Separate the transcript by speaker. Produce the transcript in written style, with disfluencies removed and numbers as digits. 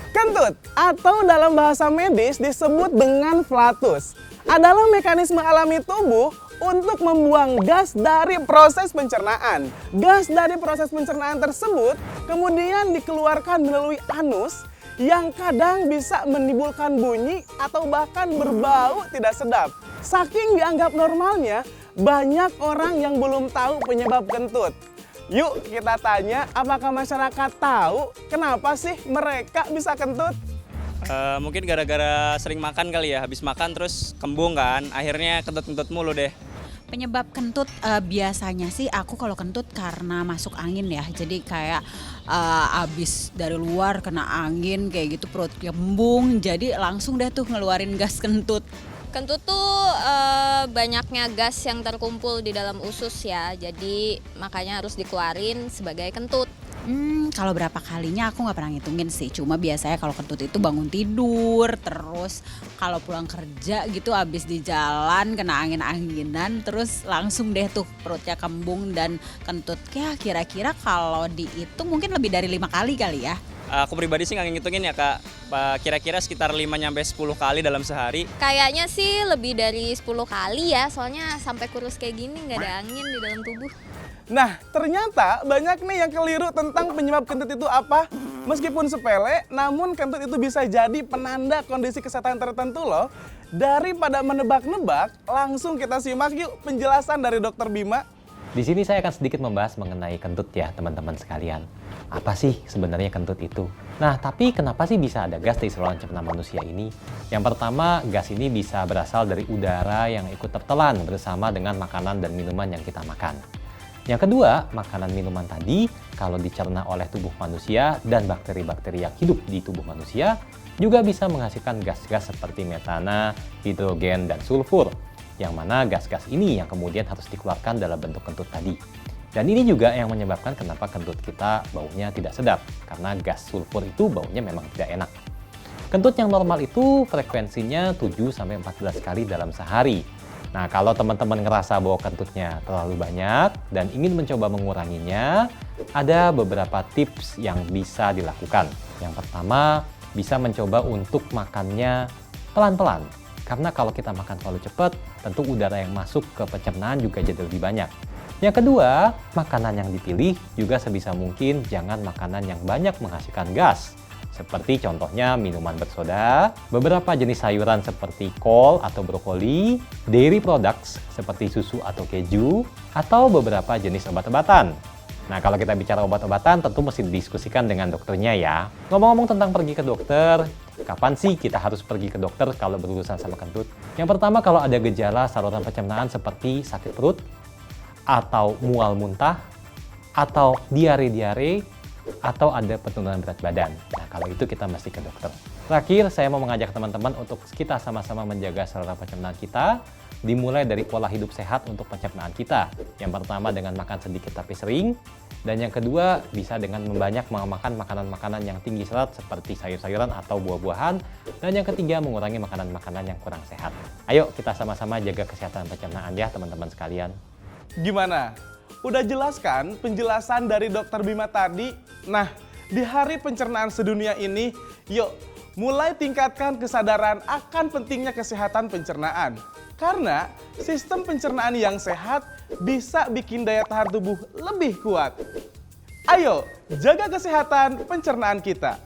Speaker 1: Kentut atau dalam bahasa medis disebut dengan flatus adalah mekanisme alami tubuh untuk membuang gas dari proses pencernaan. Gas dari proses pencernaan tersebut kemudian dikeluarkan melalui anus yang kadang bisa menimbulkan bunyi atau bahkan berbau tidak sedap. Saking dianggap normalnya, banyak orang yang belum tahu penyebab kentut. Yuk kita tanya, apakah masyarakat tahu kenapa sih mereka bisa kentut?
Speaker 2: Mungkin gara-gara sering makan kali ya, habis makan terus kembung kan, akhirnya kentut-kentut mulu deh.
Speaker 3: Penyebab kentut biasanya sih aku kalau kentut karena masuk angin ya. Jadi kayak abis dari luar kena angin kayak gitu perut kembung. Jadi langsung deh tuh ngeluarin gas kentut.
Speaker 4: Kentut tuh banyaknya gas yang terkumpul di dalam usus ya, jadi makanya harus dikeluarin sebagai kentut.
Speaker 3: Kalau berapa kalinya aku nggak pernah ngitungin sih. Cuma biasanya kalau kentut itu bangun tidur, terus kalau pulang kerja gitu abis di jalan kena angin-anginan, terus langsung deh tuh perutnya kembung dan kentut. Ya kira-kira kalau dihitung mungkin lebih dari 5 kali kali ya.
Speaker 2: Aku pribadi sih nggak ngitungin ya kak, kira-kira sekitar 5-10 kali dalam sehari.
Speaker 4: Kayaknya sih lebih dari 10 kali ya, soalnya sampai kurus kayak gini nggak ada angin di dalam tubuh.
Speaker 1: Nah, ternyata banyak nih yang keliru tentang penyebab kentut itu apa. Meskipun sepele, namun kentut itu bisa jadi penanda kondisi kesehatan tertentu loh. Daripada menebak-nebak, langsung kita simak yuk penjelasan dari Dokter Bima.
Speaker 5: Di sini saya akan sedikit membahas mengenai kentut ya teman-teman sekalian. Apa sih sebenarnya kentut itu? Nah, tapi kenapa sih bisa ada gas di saluran cerna manusia ini? Yang pertama, gas ini bisa berasal dari udara yang ikut tertelan bersama dengan makanan dan minuman yang kita makan. Yang kedua, makanan minuman tadi kalau dicerna oleh tubuh manusia dan bakteri-bakteri yang hidup di tubuh manusia juga bisa menghasilkan gas-gas seperti metana, hidrogen, dan sulfur. Yang mana gas-gas ini yang kemudian harus dikeluarkan dalam bentuk kentut tadi. Dan ini juga yang menyebabkan kenapa kentut kita baunya tidak sedap, karena gas sulfur itu baunya memang tidak enak. Kentut yang normal itu frekuensinya 7-14 kali dalam sehari. Nah, kalau teman-teman ngerasa bahwa kentutnya terlalu banyak dan ingin mencoba menguranginya, ada beberapa tips yang bisa dilakukan. Yang pertama, bisa mencoba untuk makannya pelan-pelan. Karena kalau kita makan terlalu cepat, tentu udara yang masuk ke pencernaan juga jadi lebih banyak. Yang kedua, makanan yang dipilih juga sebisa mungkin jangan makanan yang banyak menghasilkan gas. Seperti contohnya minuman bersoda, beberapa jenis sayuran seperti kol atau brokoli, dairy products seperti susu atau keju, atau beberapa jenis obat-obatan. Nah, kalau kita bicara obat-obatan tentu mesti didiskusikan dengan dokternya ya. Ngomong-ngomong tentang pergi ke dokter, kapan sih kita harus pergi ke dokter kalau berurusan sama kentut? Yang pertama, kalau ada gejala saluran pencernaan seperti sakit perut, atau mual muntah, atau diare-diare, atau ada penurunan berat badan. Nah, kalau itu kita mesti ke dokter. Terakhir, saya mau mengajak teman-teman untuk kita sama-sama menjaga saluran pencernaan kita, dimulai dari pola hidup sehat untuk pencernaan kita. Yang pertama dengan makan sedikit tapi sering, dan yang kedua bisa dengan membanyak makan makanan-makanan yang tinggi serat seperti sayur-sayuran atau buah-buahan, dan yang ketiga mengurangi makanan-makanan yang kurang sehat. Ayo kita sama-sama jaga kesehatan pencernaan ya teman-teman sekalian.
Speaker 1: Gimana? Udah jelas kan penjelasan dari Dokter Bima tadi? Nah, di Hari Pencernaan Sedunia ini, yuk mulai tingkatkan kesadaran akan pentingnya kesehatan pencernaan. Karena sistem pencernaan yang sehat bisa bikin daya tahan tubuh lebih kuat. Ayo, jaga kesehatan pencernaan kita.